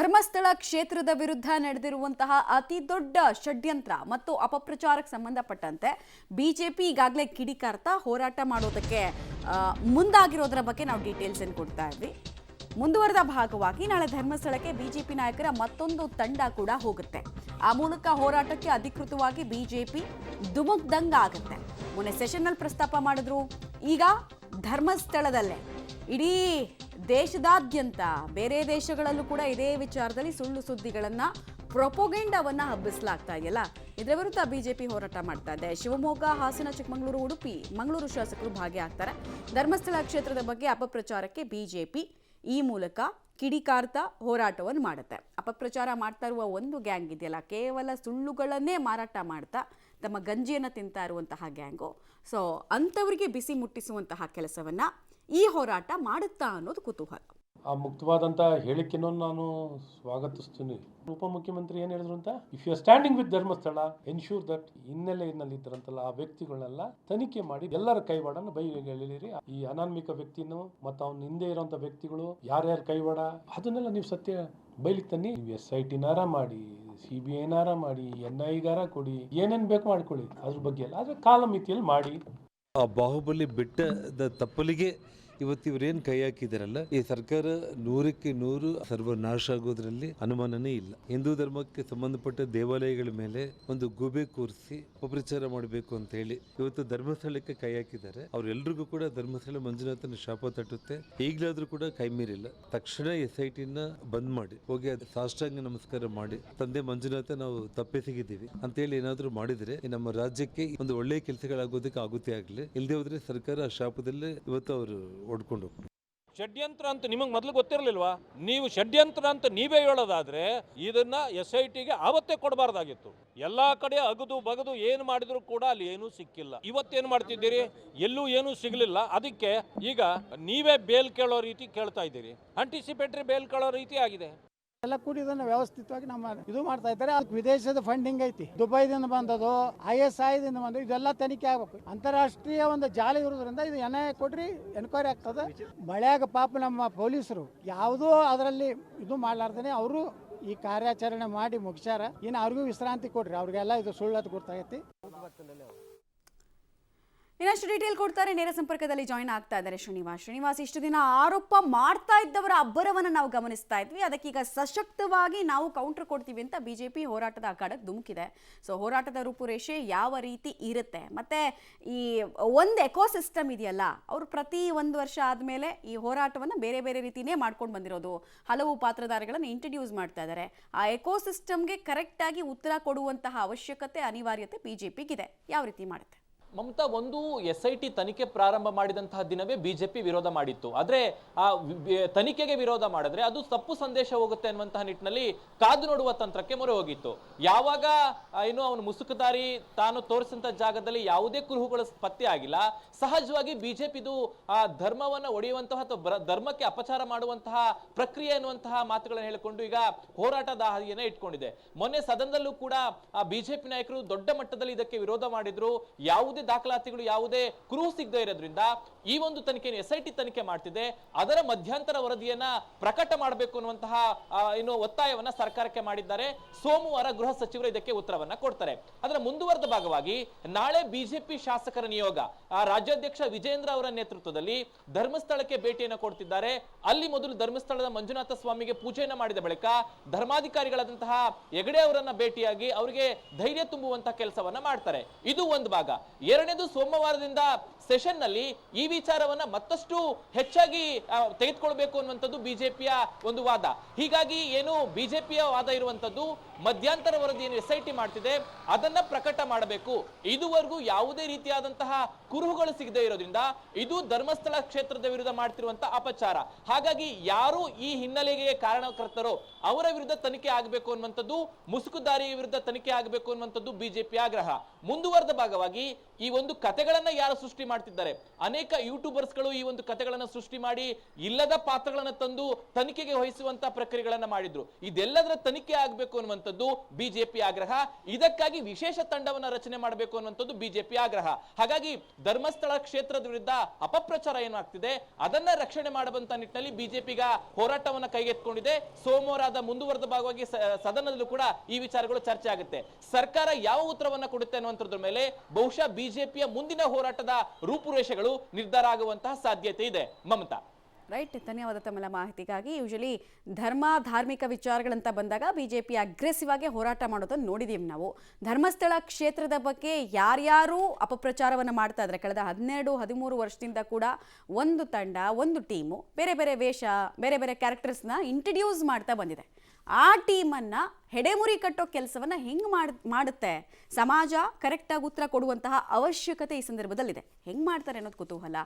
ಧರ್ಮಸ್ಥಳ ಕ್ಷೇತ್ರದ ವಿರುದ್ಧ ನಡೆದಿರುವಂತಹ ಅತಿ ದೊಡ್ಡ ಷಡ್ಯಂತ್ರ ಮತ್ತು ಅಪಪ್ರಚಾರಕ್ಕೆ ಸಂಬಂಧಪಟ್ಟಂತೆ ಬಿಜೆಪಿ ಈಗಾಗಲೇ ಕಿಡಿಕಾರ್ತಾ ಹೋರಾಟ ಮಾಡೋದಕ್ಕೆ ಮುಂದಾಗಿರೋದರ ಬಗ್ಗೆ ನಾವು ಡೀಟೇಲ್ಸ್ ಅನ್ನು ಕೊಡ್ತಾ ಇದ್ವಿ. ಮುಂದುವರೆದ ಭಾಗವಾಗಿ ನಾಳೆ ಧರ್ಮಸ್ಥಳಕ್ಕೆ ಬಿಜೆಪಿ ನಾಯಕರ ಮತ್ತೊಂದು ತಂಡ ಕೂಡ ಹೋಗುತ್ತೆ. ಆ ಮೂಲಕ ಹೋರಾಟಕ್ಕೆ ಅಧಿಕೃತವಾಗಿ ಬಿಜೆಪಿ ಧುಮುಕ್ದಂಗ ಆಗುತ್ತೆ. ಮೊನ್ನೆ ಸೆಷನ್ನಲ್ಲಿ ಪ್ರಸ್ತಾಪ ಮಾಡಿದ್ರು. ಈಗ ಧರ್ಮಸ್ಥಳದಲ್ಲೇ ಇಡೀ ದೇಶದಾದ್ಯಂತ ಬೇರೆ ದೇಶಗಳಲ್ಲೂ ಕೂಡ ಇದೇ ವಿಚಾರದಲ್ಲಿ ಸುಳ್ಳು ಸುದ್ದಿಗಳನ್ನ ಪ್ರೊಪೊಗೆಂಡವನ್ನ ಹಬ್ಬಿಸಲಾಗ್ತಾ ಇದೆಯಲ್ಲ, ಇದರ ವಿರುದ್ಧ ಬಿಜೆಪಿ ಹೋರಾಟ ಮಾಡ್ತಾ ಇದೆ. ಶಿವಮೊಗ್ಗ, ಹಾಸನ, ಚಿಕ್ಕಮಗಳೂರು, ಉಡುಪಿ, ಮಂಗಳೂರು ಶಾಸಕರು ಭಾಗಿಯಾಗ್ತಾರೆ. ಧರ್ಮಸ್ಥಳ ಕ್ಷೇತ್ರದ ಬಗ್ಗೆ ಅಪಪ್ರಚಾರಕ್ಕೆ ಬಿಜೆಪಿ ಈ ಮೂಲಕ ಕಿಡಿಕಾರ್ತಾ ಹೋರಾಟವನ್ನು ಮಾಡುತ್ತೆ. ಅಪಪ್ರಚಾರ ಮಾಡ್ತಾ ಇರುವ ಒಂದು ಗ್ಯಾಂಗ್ ಇದೆಯಲ್ಲ, ಕೇವಲ ಸುಳ್ಳುಗಳನ್ನೇ ಮಾರಾಟ ಮಾಡ್ತಾ ತಮ್ಮ ಗಂಜಿಯನ್ನು ತಿಂತಾ ಇರುವಂತಹ ಗ್ಯಾಂಗು. ಸೊ ಅಂಥವರಿಗೆ ಬಿಸಿ ಮುಟ್ಟಿಸುವಂತಹ ಕೆಲಸವನ್ನ ಈ ಹೋರಾಟ ಮಾಡುತ್ತಾ ಅನ್ನೋದು ಕುತೂಹಲ. ಆ ಮುಕ್ತವಾದಂಥ ಹೇಳಿಕೆನೂ ನಾನು ಸ್ವಾಗತಿಸ್ತೀನಿ. ಉಪಮುಖ್ಯಮಂತ್ರಿ ಏನು ಹೇಳಿದ್ರು ಅಂತ, if you are standing with Dharmasthala ensure that ಹಿನ್ನೆಲೆಯಲ್ಲಿ ಇದ್ದರಂತಲ್ಲ ಆ ವ್ಯಕ್ತಿಗಳನ್ನೆಲ್ಲ ತನಿಖೆ ಮಾಡಿ ಎಲ್ಲರ ಕೈವಾಡನ್ನು ಬಯಲಿರಿ. ಈ ಅನಾನ್ಮಿಕ ವ್ಯಕ್ತಿನೂ ಮತ್ತು ಅವನ ಹಿಂದೆ ಇರುವಂತ ವ್ಯಕ್ತಿಗಳು ಯಾರ್ಯಾರು ಕೈವಾಡ ಅದನ್ನೆಲ್ಲ ನೀವು ಸತ್ಯ ಬಯಲಿಗೆ ತನ್ನಿ. SIT ನಾರ ಮಾಡಿ, CBI ನಾರ ಮಾಡಿ, NIಗಾರ ಕೊಡಿ, ಏನೇನು ಬೇಕು ಮಾಡ್ಕೊಳ್ಳಿ, ಅದ್ರ ಬಗ್ಗೆ ಎಲ್ಲ ಆದರೆ ಕಾಲಮಿತಿಯಲ್ಲಿ ಮಾಡಿ. ಆ ಬಾಹುಬಲಿ ಬಿಟ್ಟದ ತಪ್ಪಲಿಗೆ ಇವತ್ತು ಇವರೇನು ಕೈ ಹಾಕಿದಾರಲ್ಲ, ಈ ಸರ್ಕಾರ 100ಕ್ಕೆ 100 ಸರ್ವನಾಶ ಆಗೋದ್ರಲ್ಲಿ ಅನುಮಾನನೇ ಇಲ್ಲ. ಹಿಂದೂ ಧರ್ಮಕ್ಕೆ ಸಂಬಂಧಪಟ್ಟ ದೇವಾಲಯಗಳ ಮೇಲೆ ಒಂದು ಗೂಬೆ ಕೂರಿಸಿ ಅಪಪ್ರಚಾರ ಮಾಡಬೇಕು ಅಂತ ಹೇಳಿ ಇವತ್ತು ಧರ್ಮಸ್ಥಳಕ್ಕೆ ಕೈ ಹಾಕಿದ್ದಾರೆ. ಅವ್ರೆಲ್ರಿಗೂ ಕೂಡ ಧರ್ಮಸ್ಥಳ ಮಂಜುನಾಥನ ಶಾಪ ತಟ್ಟುತ್ತೆ. ಈಗಲಾದ್ರೂ ಕೂಡ ಕೈ ಮೀರಿಲ್ಲ. ತಕ್ಷಣ SITನ ಬಂದ್ ಮಾಡಿ ಹೋಗಿ ಅದು ಸಾಷ್ಟಾಂಗ ನಮಸ್ಕಾರ ಮಾಡಿ, ತಂದೆ ಮಂಜುನಾಥ ನಾವು ತಪ್ಪೆಸಗಿದ್ದೀವಿ ಅಂತ ಹೇಳಿ ಏನಾದ್ರು ಮಾಡಿದ್ರೆ ನಮ್ಮ ರಾಜ್ಯಕ್ಕೆ ಒಂದು ಒಳ್ಳೆಯ ಕೆಲಸಗಳಾಗೋದಕ್ಕೆ ಆಗುತ್ತೆ ಆಗಲಿ. ಇಲ್ಲದೆ ಹೋದ್ರೆ ಸರ್ಕಾರ ಆ ಶಾಪದಲ್ಲೇ ಇವತ್ತು ಅವರು ಓಡ್ಕೊಂಡು ಹೋಗ್ತಾರೆ. ಷಡ್ಯಂತ್ರ ಅಂತ ನಿಮಗೆ ಮೊದಲು ಗೊತ್ತಿರಲಿಲ್ವಾ? ನೀವು ಷಡ್ಯಂತ್ರ ಅಂತ ನೀವೇ ಹೇಳೋದಾದ್ರೆ ಇದನ್ನ SITಗೆ ಆವತ್ತೇ ಕೊಡಬಾರ್ದಾಗಿತ್ತು. ಎಲ್ಲಾ ಕಡೆ ಅಗದು ಬಗದು ಏನು ಮಾಡಿದ್ರು ಕೂಡ ಅಲ್ಲಿ ಏನೂ ಸಿಕ್ಕಿಲ್ಲ. ಇವತ್ತೇನು ಮಾಡ್ತಿದ್ದೀರಿ? ಎಲ್ಲೂ ಏನೂ ಸಿಗಲಿಲ್ಲ. ಅದಕ್ಕೆ ಈಗ ನೀವೇ ಬೇಲ್ ಕೇಳೋ ರೀತಿ ಕೇಳ್ತಾ ಇದ್ದೀರಿ. ಆಂಟಿಸಿಪೇಟರಿ ಬೇಲ್ ಕೇಳೋ ರೀತಿ ಆಗಿದೆ. ಎಲ್ಲ ಕೂಡಿ ಇದನ್ನು ವ್ಯವಸ್ಥಿತವಾಗಿ ನಮ್ಮ ಇದು ಮಾಡ್ತಾ ಇದ್ದಾರೆ. ಅದಕ್ಕೆ ವಿದೇಶದ ಫಂಡಿಂಗ್ ಐತಿ, ದುಬೈದಿಂದ ಬಂದದು, ISIದಿಂದ ಬಂದದು, ಇದೆಲ್ಲ ತನಿಖೆ ಆಗ್ಬೇಕು. ಅಂತಾರಾಷ್ಟ್ರೀಯ ಒಂದು ಜಾಲ ಇರೋದ್ರಿಂದ ಇದು NIA ಕೊಡ್ರಿ, ಎನ್ಕ್ವೈರಿ ಆಗ್ತದೆ. ಮಳೆಯಾಗ ಪಾಪ ನಮ್ಮ ಪೊಲೀಸರು ಯಾವುದೂ ಅದರಲ್ಲಿ ಇದು ಮಾಡ್ಲಾರ್ದೇ ಅವರು ಈ ಕಾರ್ಯಾಚರಣೆ ಮಾಡಿ ಮುಗಿಸ್ಯಾರ. ಇನ್ನು ಅವ್ರಿಗೂ ವಿಶ್ರಾಂತಿ ಕೊಡ್ರಿ, ಅವ್ರಿಗೆಲ್ಲ ಇದು ಸುಳ್ಳದು ಗೊತ್ತಾಗೈತಿ. ಇನ್ನಷ್ಟು ಡೀಟೇಲ್ ಕೊಡ್ತಾರೆ. ನೇರ ಸಂಪರ್ಕದಲ್ಲಿ ಜಾಯಿನ್ ಆಗ್ತಾ ಇದ್ದಾರೆ ಶ್ರೀನಿವಾಸ್. ಇಷ್ಟು ದಿನ ಆರೋಪ ಮಾಡ್ತಾ ಇದ್ದವರ ಅಬ್ಬರವನ್ನು ನಾವು ಗಮನಿಸ್ತಾ ಇದ್ವಿ. ಅದಕ್ಕೀಗ ಸಶಕ್ತವಾಗಿ ನಾವು ಕೌಂಟರ್ ಕೊಡ್ತೀವಿ ಅಂತ ಬಿಜೆಪಿ ಹೋರಾಟದ ಅಖಾಡಕ್ಕೆ ಧುಮುಕಿದೆ. ಸೊ ಹೋರಾಟದ ರೂಪುರೇಷೆ ಯಾವ ರೀತಿ ಇರುತ್ತೆ, ಮತ್ತೆ ಈ ಒಂದು ಎಕೋಸಿಸ್ಟಮ್ ಇದೆಯಲ್ಲ, ಅವರು ಪ್ರತಿ 1 ವರ್ಷ ಆದಮೇಲೆ ಈ ಹೋರಾಟವನ್ನು ಬೇರೆ ಬೇರೆ ರೀತಿಯೇ ಮಾಡ್ಕೊಂಡು ಬಂದಿರೋದು. ಹಲವು ಪಾತ್ರಧಾರಿಗಳನ್ನು ಇಂಟ್ರಡ್ಯೂಸ್ ಮಾಡ್ತಾ ಇದ್ದಾರೆ. ಆ ಎಕೋಸಿಸ್ಟಮ್ಗೆ ಕರೆಕ್ಟಾಗಿ ಉತ್ತರ ಕೊಡುವಂತಹ ಅವಶ್ಯಕತೆ, ಅನಿವಾರ್ಯತೆ ಬಿಜೆಪಿಗಿದೆ. ಯಾವ ರೀತಿ ಮಾಡುತ್ತೆ? ಮಮತಾ, ಒಂದು SIT ತನಿಖೆ ಪ್ರಾರಂಭ ಮಾಡಿದಂತಹ ದಿನವೇ ಬಿಜೆಪಿ ವಿರೋಧ ಮಾಡಿತ್ತು. ಆದ್ರೆ ಆ ತನಿಖೆಗೆ ವಿರೋಧ ಮಾಡಿದ್ರೆ ಅದು ತಪ್ಪು ಸಂದೇಶ ಹೋಗುತ್ತೆ ಅನ್ನುವಂತಹ ನಿಟ್ಟಿನಲ್ಲಿ ಕಾದು ನೋಡುವ ತಂತ್ರಕ್ಕೆ ಮೊರೆ ಹೋಗಿತ್ತು. ಯಾವಾಗ ಏನು ಅವನು ಮುಸುಕುದಾರಿ ತಾನು ತೋರಿಸಿದಂತ ಜಾಗದಲ್ಲಿ ಯಾವುದೇ ಕುರುಹುಗಳು ಪತ್ತೆ ಆಗಿಲ್ಲ, ಸಹಜವಾಗಿ ಬಿಜೆಪಿದು ಆ ಧರ್ಮವನ್ನ ಒಡೆಯುವಂತಹ ಅಥವಾ ಧರ್ಮಕ್ಕೆ ಅಪಚಾರ ಮಾಡುವಂತಹ ಪ್ರಕ್ರಿಯೆ ಅನ್ನುವಂತಹ ಮಾತುಗಳನ್ನು ಹೇಳಿಕೊಂಡು ಈಗ ಹೋರಾಟದ ಹಾದಿಯನ್ನ ಇಟ್ಕೊಂಡಿದೆ. ಮೊನ್ನೆ ಸದನದಲ್ಲೂ ಕೂಡ ಆ ಬಿಜೆಪಿ ನಾಯಕರು ದೊಡ್ಡ ಮಟ್ಟದಲ್ಲಿ ಇದಕ್ಕೆ ವಿರೋಧ ಮಾಡಿದ್ರು. ಯಾವುದೇ ದಾಖಲಾತಿಗಳು, ಯಾವುದೇ ಕುರುಹು ಸಿಗದೆ ಇರೋದ್ರಿಂದ ಈ ಒಂದು ತನಿಖೆಯನ್ನು SIT ತನಿಖೆ ಮಾಡ್ತಿದೆ. ಅದರ ಮಧ್ಯಂತರ ವರದಿಯನ್ನ ಪ್ರಕಟ ಮಾಡಬೇಕು ಅನ್ನುವಂತಹ ಏನು ಒತ್ತಾಯವನ್ನ ಸರ್ಕಾರಕ್ಕೆ ಮಾಡಿದ್ದಾರೆ. ಸೋಮವಾರ ಗೃಹ ಸಚಿವರು ಇದಕ್ಕೆ ಉತ್ತರವನ್ನ ಕೊಡ್ತಾರೆ. ಅದರ ಮುಂದುವರೆದ ಭಾಗವಾಗಿ ನಾಳೆ ಬಿಜೆಪಿ ಶಾಸಕರ ನಿಯೋಗ ರಾಜ್ಯಾಧ್ಯಕ್ಷ ವಿಜೇಂದ್ರ ಅವರ ನೇತೃತ್ವದಲ್ಲಿ ಧರ್ಮಸ್ಥಳಕ್ಕೆ ಭೇಟಿಯನ್ನು ಕೊಡ್ತಿದ್ದಾರೆ. ಅಲ್ಲಿ ಮೊದಲು ಧರ್ಮಸ್ಥಳದ ಮಂಜುನಾಥ ಸ್ವಾಮಿಗೆ ಪೂಜೆಯನ್ನ ಮಾಡಿದ ಬಳಿಕ ಧರ್ಮಾಧಿಕಾರಿಗಳಾದಂತಹ ಹೆಗಡೆ ಅವರನ್ನ ಭೇಟಿಯಾಗಿ ಅವರಿಗೆ ಧೈರ್ಯ ತುಂಬುವಂತಹ ಕೆಲಸವನ್ನ ಮಾಡ್ತಾರೆ. ಇದು ಒಂದು ಭಾಗ. ಎರಡನೇದು, ಸೋಮವಾರದಿಂದ ಸೆಷನ್ ನಲ್ಲಿ ಈ ವಿಚಾರವನ್ನ ಮತ್ತಷ್ಟು ಹೆಚ್ಚಾಗಿ ತೆಗೆದುಕೊಳ್ಬೇಕು ಅನ್ನುವಂಥದ್ದು ಬಿಜೆಪಿಯ ಒಂದು ವಾದ. ಹೀಗಾಗಿ ಏನು ಬಿಜೆಪಿಯ ವಾದ ಇರುವಂತದ್ದು, ಮಧ್ಯಂತರ ವರದಿಯನ್ನು SIT ಮಾಡ್ತಿದೆ, ಅದನ್ನ ಪ್ರಕಟ ಮಾಡಬೇಕು. ಇದುವರೆಗೂ ಯಾವುದೇ ರೀತಿಯಾದಂತಹ ಕುರುಹುಗಳು ಸಿಗದೆ ಇರೋದ್ರಿಂದ ಇದು ಧರ್ಮಸ್ಥಳ ಕ್ಷೇತ್ರದ ವಿರುದ್ಧ ಮಾಡ್ತಿರುವಂತಹ ಅಪಚಾರ. ಹಾಗಾಗಿ ಯಾರು ಈ ಹಿನ್ನೆಲೆಗೆ ಕಾರಣಕರ್ತರೋ ಅವರ ವಿರುದ್ಧ ತನಿಖೆ ಆಗಬೇಕು ಅನ್ನುವಂಥದ್ದು, ಮುಸುಕುದಾರಿಯ ವಿರುದ್ಧ ತನಿಖೆ ಆಗಬೇಕು ಅನ್ನುವಂಥದ್ದು ಬಿಜೆಪಿ ಆಗ್ರಹ. ಮುಂದುವರೆದ ಭಾಗವಾಗಿ ಈ ಒಂದು ಕಥೆಗಳನ್ನ ಯಾರು ಸೃಷ್ಟಿ ಮಾಡ್ತಿದ್ದಾರೆ, ಅನೇಕ ಯೂಟ್ಯೂಬರ್ಸ್ ಗಳು ಈ ಒಂದು ಕಥೆಗಳನ್ನ ಸೃಷ್ಟಿ ಮಾಡಿ ಇಲ್ಲದ ಪಾತ್ರಗಳನ್ನ ತಂದು ತನಿಖೆಗೆ ವಹಿಸುವಂತ ಪ್ರಕ್ರಿಯೆಗಳನ್ನ ಮಾಡಿದ್ರು. ಇದೆಲ್ಲದರ ತನಿಖೆ ಆಗಬೇಕು ಅನ್ನುವಂಥದ್ದು ಬಿಜೆಪಿ ಆಗ್ರಹ. ಇದಕ್ಕಾಗಿ ವಿಶೇಷ ತಂಡವನ್ನ ರಚನೆ ಮಾಡಬೇಕು ಅನ್ನುವಂಥದ್ದು ಬಿಜೆಪಿ ಆಗ್ರಹ. ಹಾಗಾಗಿ ಧರ್ಮಸ್ಥಳ ಕ್ಷೇತ್ರದ ವಿರುದ್ಧ ಅಪಪ್ರಚಾರ ಏನಾಗ್ತಿದೆ ಅದನ್ನ ರಕ್ಷಣೆ ಮಾಡುವಂತ ನಿಟ್ಟಿನಲ್ಲಿ ಬಿಜೆಪಿಗ ಹೋರಾಟವನ್ನ ಕೈಗೆತ್ತಿಕೊಂಡಿದೆ. ಸೋಮವಾರದ ಮುಂದುವರೆದ ಭಾಗವಾಗಿ ಸದನದಲ್ಲೂ ಕೂಡ ಈ ವಿಚಾರಗಳು ಚರ್ಚೆ ಆಗುತ್ತೆ. ಸರ್ಕಾರ ಯಾವ ಉತ್ತರವನ್ನ ಕೊಡುತ್ತೆ ಅನ್ನುವಂಥದ್ರ ಮೇಲೆ ಬಹುಶಃ ಬಿಜೆಪಿಯ ಮುಂದಿನ ಹೋರಾಟದ ರೂಪುರೇಷೆಗಳು ನಿರ್ಧಾರ ಆಗುವಂತಹ ಸಾಧ್ಯತೆ ಇದೆ. ಮಮತಾ. ರೈಟ್, ಧನ್ಯವಾದ ತಮ್ಮೆಲ್ಲ ಮಾಹಿತಿಗಾಗಿ. ಯೂಶಲಿ ಧಾರ್ಮಿಕ ವಿಚಾರಗಳಂತ ಬಂದಾಗ ಬಿಜೆಪಿ ಅಗ್ರೆಸಿವ್ ಆಗಿ ಹೋರಾಟ ಮಾಡೋದನ್ನು ನೋಡಿದೀವಿ ನಾವು. ಧರ್ಮಸ್ಥಳ ಕ್ಷೇತ್ರದ ಬಗ್ಗೆ ಯಾರ್ಯಾರು ಅಪಪ್ರಚಾರವನ್ನು ಮಾಡ್ತಾ ಇದ್ದಾರೆ ಕಳೆದ 12-13 ವರ್ಷದಿಂದ ಕೂಡ ಒಂದು ತಂಡ, ಒಂದು ಟೀಮು ಬೇರೆ ಬೇರೆ ವೇಷ, ಬೇರೆ ಬೇರೆ ಕ್ಯಾರೆಕ್ಟರ್ಸ್ನ ಇಂಟ್ರಡ್ಯೂಸ್ ಮಾಡ್ತಾ ಬಂದಿದೆ. ಆ ಟೀಮನ್ನು ಹೆಡೆಮುರಿ ಕಟ್ಟೋ ಕೆಲಸವನ್ನು ಹೆಂಗೆ ಮಾಡುತ್ತೆ ಸಮಾಜ, ಕರೆಕ್ಟಾಗಿ ಉತ್ತರ ಕೊಡುವಂತಹ ಅವಶ್ಯಕತೆ ಈ ಸಂದರ್ಭದಲ್ಲಿದೆ. ಹೆಂಗೆ ಮಾಡ್ತಾರೆ ಅನ್ನೋದು ಕುತೂಹಲ.